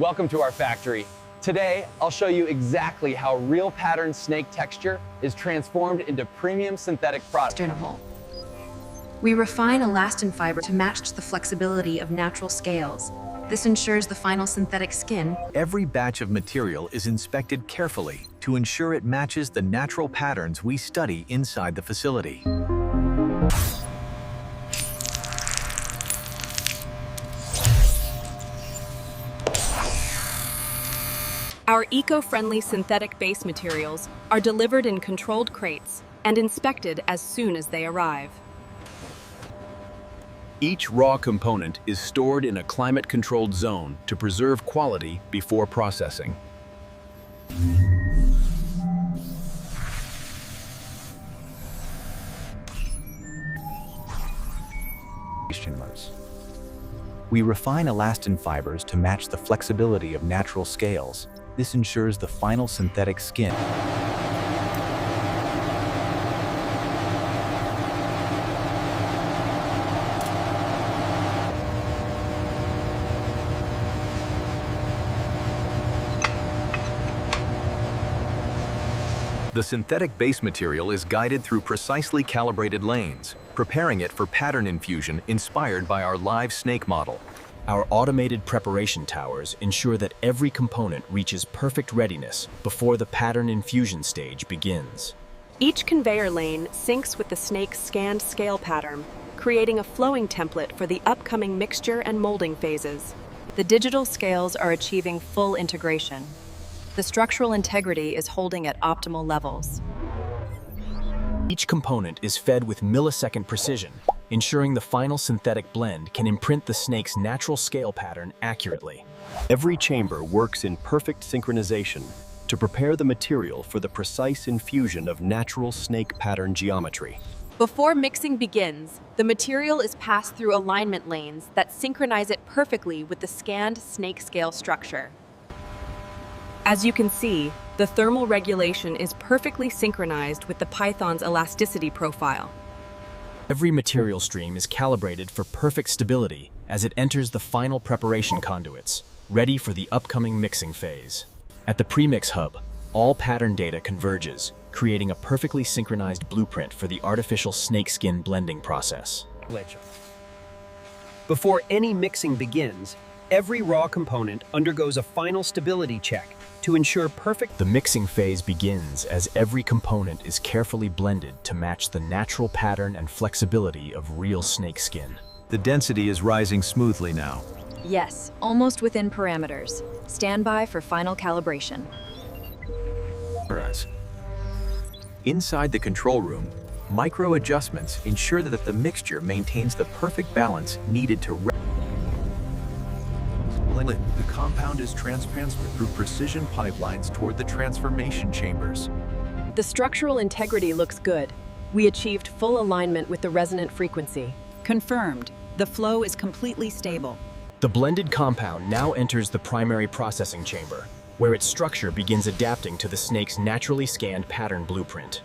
Welcome to our factory. Today, I'll show you exactly how real pattern snake texture is transformed into premium synthetic products. We refine elastin fiber to match the flexibility of natural scales. This ensures the final synthetic skin. Every batch of material is inspected carefully to ensure it matches the natural patterns we study inside the facility. Our eco-friendly synthetic base materials are delivered in controlled crates and inspected as soon as they arrive. Each raw component is stored in a climate-controlled zone to preserve quality before processing. We refine elastin fibers to match the flexibility of natural scales. This ensures the final synthetic skin. The synthetic base material is guided through precisely calibrated lanes, preparing it for pattern infusion inspired by our live snake model. Our automated preparation towers ensure that every component reaches perfect readiness before the pattern infusion stage begins. Each conveyor lane syncs with the snake's scanned scale pattern, creating a flowing template for the upcoming mixture and molding phases. The digital scales are achieving full integration. The structural integrity is holding at optimal levels. Each component is fed with millisecond precision, ensuring the final synthetic blend can imprint the snake's natural scale pattern accurately. Every chamber works in perfect synchronization to prepare the material for the precise infusion of natural snake pattern geometry. Before mixing begins, the material is passed through alignment lanes that synchronize it perfectly with the scanned snake scale structure. As you can see, the thermal regulation is perfectly synchronized with the Python's elasticity profile. Every material stream is calibrated for perfect stability as it enters the final preparation conduits, ready for the upcoming mixing phase. At the premix hub, all pattern data converges, creating a perfectly synchronized blueprint for the artificial snakeskin blending process. Before any mixing begins, every raw component undergoes a final stability check to ensure perfect. The mixing phase begins as every component is carefully blended to match the natural pattern and flexibility of real snakeskin. The density is rising smoothly now. Yes, almost within parameters. Stand by for final calibration. Inside the control room, micro adjustments ensure that the mixture maintains the perfect balance needed to the compound is transferred through precision pipelines toward the transformation chambers. The structural integrity looks good. We achieved full alignment with the resonant frequency. Confirmed. The flow is completely stable. The blended compound now enters the primary processing chamber, where its structure begins adapting to the snake's naturally scanned pattern blueprint.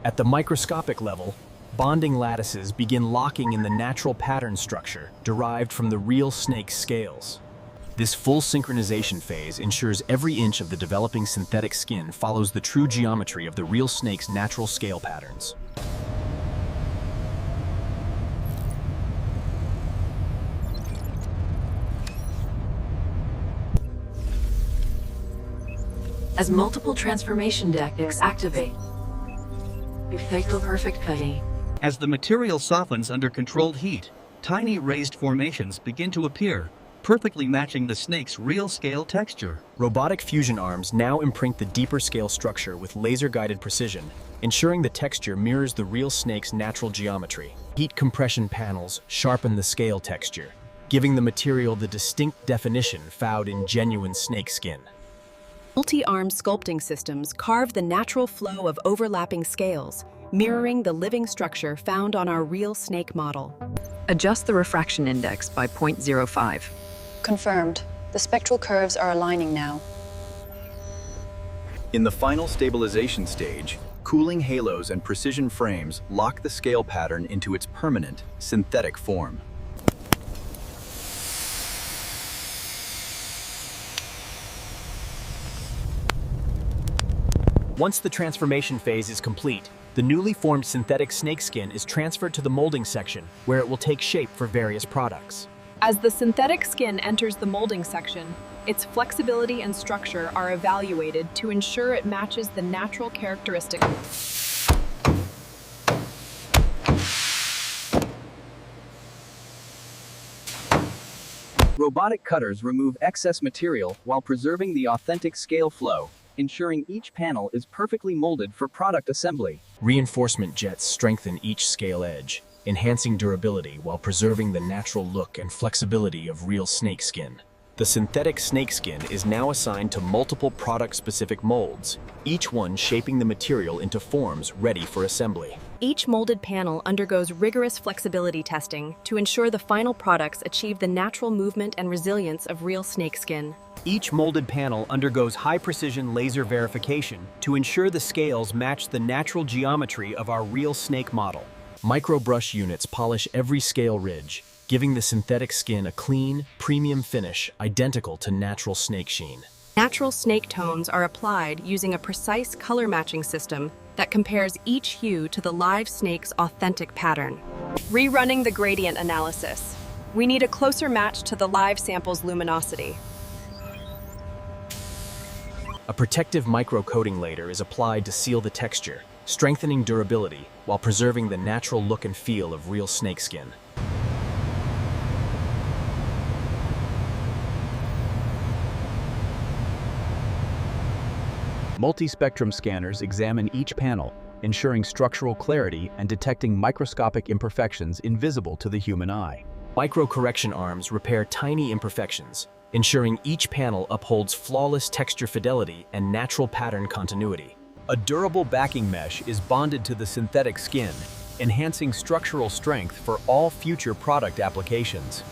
At the microscopic level, bonding lattices begin locking in the natural pattern structure derived from the real snake's scales. This full synchronization phase ensures every inch of the developing synthetic skin follows the true geometry of the real snake's natural scale patterns. As multiple transformation decks activate, perfectly. As the material softens under controlled heat, tiny raised formations begin to appear, perfectly matching the snake's real scale texture. Robotic fusion arms now imprint the deeper scale structure with laser-guided precision, ensuring the texture mirrors the real snake's natural geometry. Heat compression panels sharpen the scale texture, giving the material the distinct definition found in genuine snake skin. Multi-arm sculpting systems carve the natural flow of overlapping scales, mirroring the living structure found on our real snake model. Adjust the refraction index by 0.05. Confirmed. The spectral curves are aligning now. In the final stabilization stage, Cooling halos and precision frames lock the scale pattern into its permanent, synthetic form. Once the transformation phase is complete, the newly formed synthetic snakeskin is transferred to the molding section, where it will take shape for various products. As the synthetic skin enters the molding section, its flexibility and structure are evaluated to ensure it matches the natural characteristics. Robotic cutters remove excess material while preserving the authentic scale flow, ensuring each panel is perfectly molded for product assembly. Reinforcement jets strengthen each scale edge, enhancing durability while preserving the natural look and flexibility of real snakeskin. The synthetic snakeskin is now assigned to multiple product-specific molds, each one shaping the material into forms ready for assembly. Each molded panel undergoes rigorous flexibility testing to ensure the final products achieve the natural movement and resilience of real snakeskin. Each molded panel undergoes high-precision laser verification to ensure the scales match the natural geometry of our real snake model. Microbrush units polish every scale ridge, giving the synthetic skin a clean, premium finish identical to natural snake sheen. Natural snake tones are applied using a precise color matching system that compares each hue to the live snake's authentic pattern. Rerunning the gradient analysis, we need a closer match to the live sample's luminosity. A protective micro-coating layer is applied to seal the texture, strengthening durability while preserving the natural look and feel of real snakeskin. Multi-spectrum scanners examine each panel, ensuring structural clarity and detecting microscopic imperfections invisible to the human eye. Micro-correction arms repair tiny imperfections, ensuring each panel upholds flawless texture fidelity and natural pattern continuity. A durable backing mesh is bonded to the synthetic skin, enhancing structural strength for all future product applications.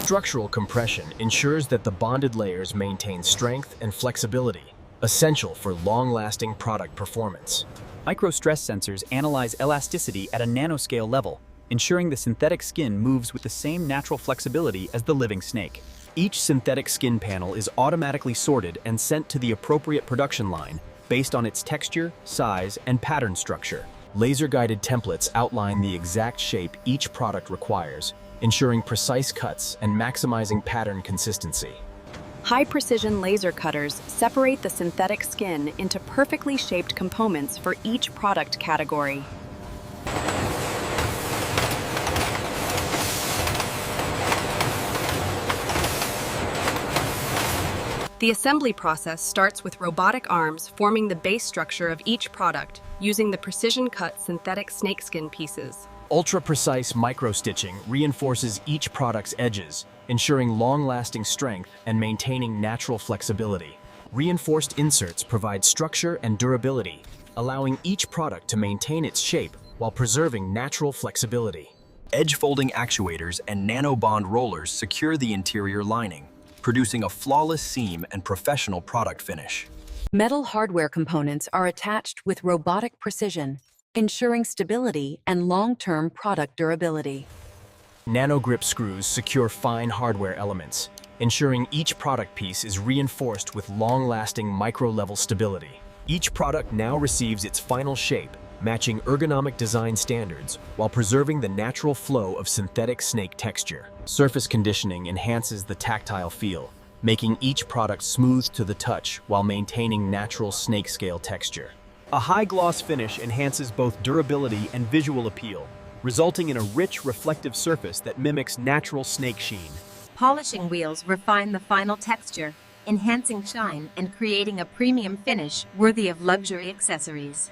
Structural compression ensures that the bonded layers maintain strength and flexibility, essential for long-lasting product performance. Microstress sensors analyze elasticity at a nanoscale level, ensuring the synthetic skin moves with the same natural flexibility as the living snake. Each synthetic skin panel is automatically sorted and sent to the appropriate production line based on its texture, size, and pattern structure. Laser-guided templates outline the exact shape each product requires, ensuring precise cuts and maximizing pattern consistency. High-precision laser cutters separate the synthetic skin into perfectly shaped components for each product category. The assembly process starts with robotic arms forming the base structure of each product using the precision-cut synthetic snakeskin pieces. Ultra-precise micro-stitching reinforces each product's edges, ensuring long-lasting strength and maintaining natural flexibility. Reinforced inserts provide structure and durability, allowing each product to maintain its shape while preserving natural flexibility. Edge-folding actuators and nanobond rollers secure the interior lining, producing a flawless seam and professional product finish. Metal hardware components are attached with robotic precision, ensuring stability and long-term product durability. Nano-grip screws secure fine hardware elements, ensuring each product piece is reinforced with long-lasting micro-level stability. Each product now receives its final shape, matching ergonomic design standards while preserving the natural flow of synthetic snake texture. Surface conditioning enhances the tactile feel, making each product smooth to the touch while maintaining natural snake scale texture. A high-gloss finish enhances both durability and visual appeal, resulting in a rich, reflective surface that mimics natural snake sheen. Polishing wheels refine the final texture, enhancing shine and creating a premium finish worthy of luxury accessories.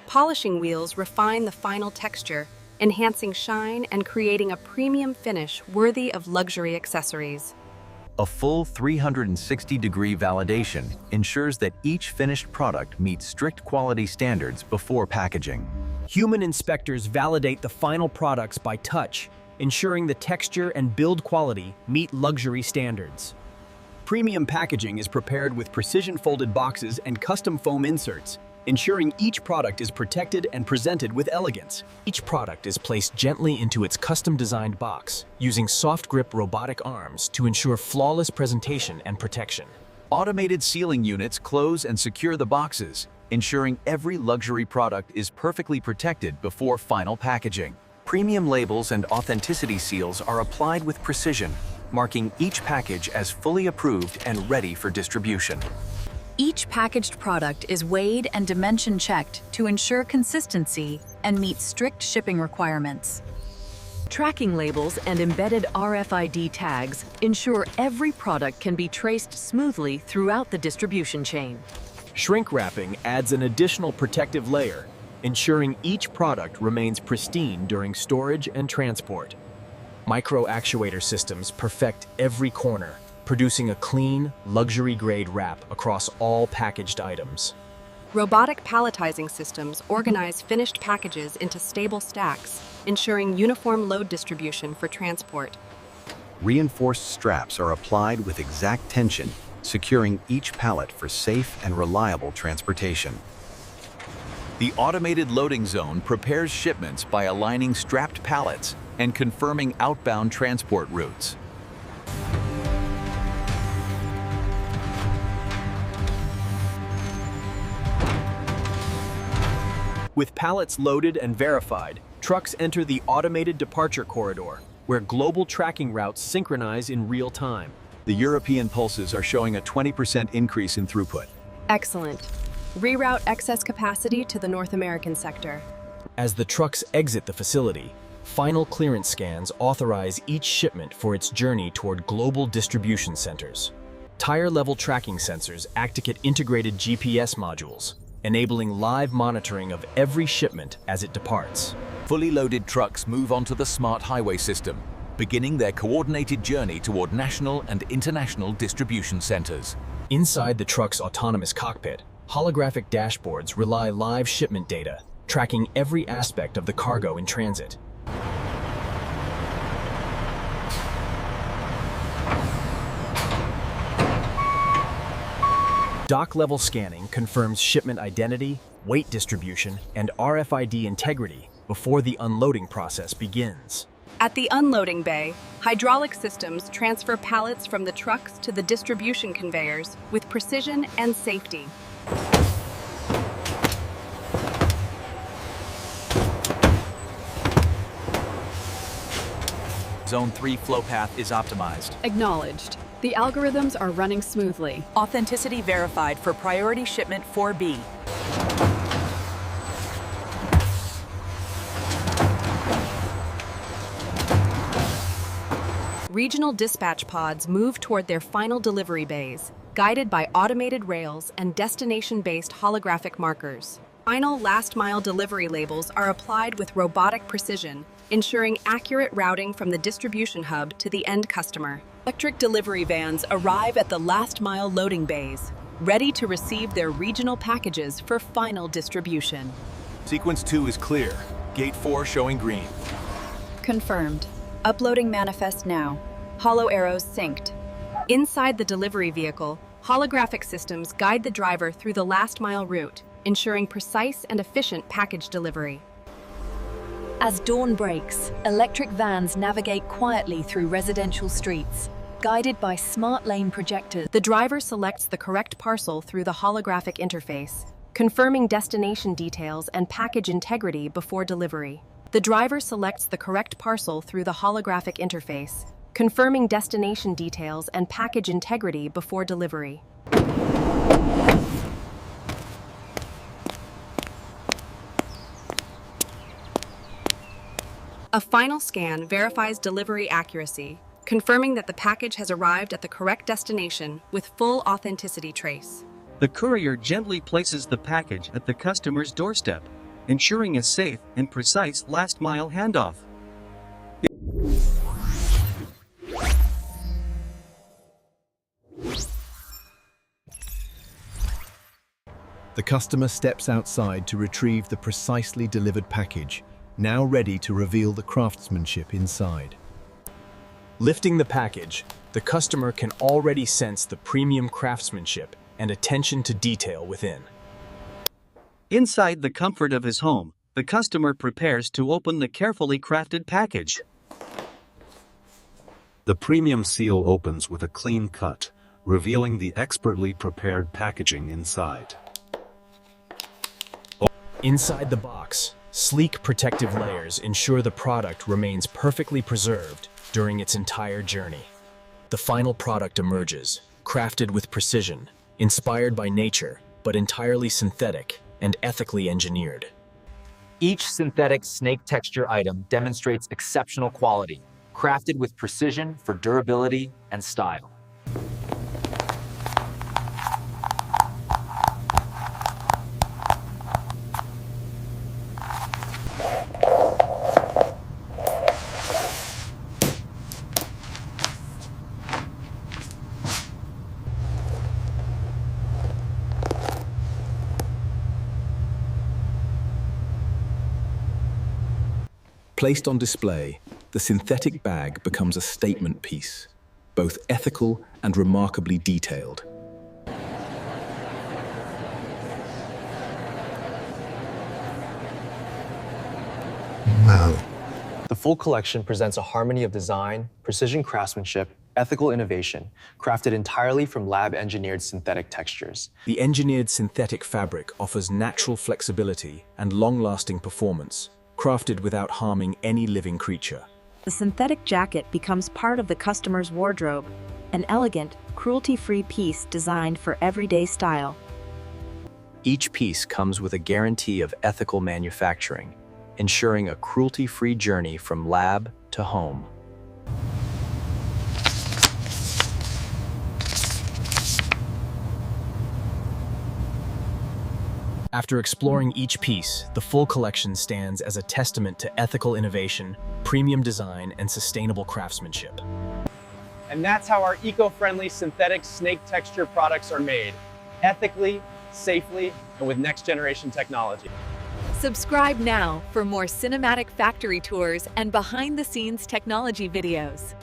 Polishing wheels refine the final texture, enhancing shine and creating a premium finish worthy of luxury accessories. A full 360-degree validation ensures that each finished product meets strict quality standards before packaging. Human inspectors validate the final products by touch, ensuring the texture and build quality meet luxury standards. Premium packaging is prepared with precision-folded boxes and custom foam inserts, ensuring each product is protected and presented with elegance. Each product is placed gently into its custom-designed box, using soft-grip robotic arms to ensure flawless presentation and protection. Automated sealing units close and secure the boxes, ensuring every luxury product is perfectly protected before final packaging. Premium labels and authenticity seals are applied with precision, marking each package as fully approved and ready for distribution. Each packaged product is weighed and dimension checked to ensure consistency and meet strict shipping requirements. Tracking labels and embedded RFID tags ensure every product can be traced smoothly throughout the distribution chain. Shrink wrapping adds an additional protective layer, ensuring each product remains pristine during storage and transport. Micro actuator systems perfect every corner, producing a clean, luxury-grade wrap across all packaged items. Robotic palletizing systems organize finished packages into stable stacks, ensuring uniform load distribution for transport. Reinforced straps are applied with exact tension, securing each pallet for safe and reliable transportation. The automated loading zone prepares shipments by aligning strapped pallets and confirming outbound transport routes. With pallets loaded and verified, trucks enter the automated departure corridor, where global tracking routes synchronize in real time. The European pulses are showing a 20% increase in throughput. Excellent. Reroute excess capacity to the North American sector. As the trucks exit the facility, final clearance scans authorize each shipment for its journey toward global distribution centers. Tire-level tracking sensors activate integrated GPS modules, enabling live monitoring of every shipment as it departs. Fully loaded trucks move onto the smart highway system, beginning their coordinated journey toward national and international distribution centers. Inside the truck's autonomous cockpit, holographic dashboards rely live shipment data, tracking every aspect of the cargo in transit. Dock-level scanning confirms shipment identity, weight distribution, and RFID integrity before the unloading process begins. At the unloading bay, hydraulic systems transfer pallets from the trucks to the distribution conveyors with precision and safety. Zone 3 flow path is optimized. Acknowledged. The algorithms are running smoothly. Authenticity verified for priority shipment 4B. Regional dispatch pods move toward their final delivery bays, guided by automated rails and destination-based holographic markers. Final last-mile delivery labels are applied with robotic precision, ensuring accurate routing from the distribution hub to the end customer. Electric delivery vans arrive at the last-mile loading bays, ready to receive their regional packages for final distribution. Sequence 2 is clear. Gate 4 showing green. Confirmed. Uploading manifest now. Hollow arrows synced. Inside the delivery vehicle, holographic systems guide the driver through the last-mile route, ensuring precise and efficient package delivery. As dawn breaks, electric vans navigate quietly through residential streets, guided by smart lane projectors. The driver selects the correct parcel through the holographic interface, confirming destination details and package integrity before delivery. The driver selects the correct parcel through the holographic interface, confirming destination details and package integrity before delivery. A final scan verifies delivery accuracy, confirming that the package has arrived at the correct destination with full authenticity trace. The courier gently places the package at the customer's doorstep, ensuring a safe and precise last-mile handoff. The customer steps outside to retrieve the precisely delivered package, now ready to reveal the craftsmanship inside. Lifting the package, the customer can already sense the premium craftsmanship and attention to detail within. Inside the comfort of his home, the customer prepares to open the carefully crafted package. The premium seal opens with a clean cut, revealing the expertly prepared packaging inside. Inside the box, sleek protective layers ensure the product remains perfectly preserved during its entire journey. The final product emerges, crafted with precision, inspired by nature, but entirely synthetic and ethically engineered. Each synthetic snake texture item demonstrates exceptional quality, crafted with precision for durability and style. Placed on display, the synthetic bag becomes a statement piece, both ethical and remarkably detailed. Wow. The full collection presents a harmony of design, precision craftsmanship, ethical innovation, crafted entirely from lab-engineered synthetic textures. The engineered synthetic fabric offers natural flexibility and long-lasting performance, crafted without harming any living creature. The synthetic jacket becomes part of the customer's wardrobe, an elegant, cruelty-free piece designed for everyday style. Each piece comes with a guarantee of ethical manufacturing, ensuring a cruelty-free journey from lab to home. After exploring each piece, the full collection stands as a testament to ethical innovation, premium design, and sustainable craftsmanship. And that's how our eco-friendly synthetic snake texture products are made, ethically, safely, and with next-generation technology. Subscribe now for more cinematic factory tours and behind-the-scenes technology videos.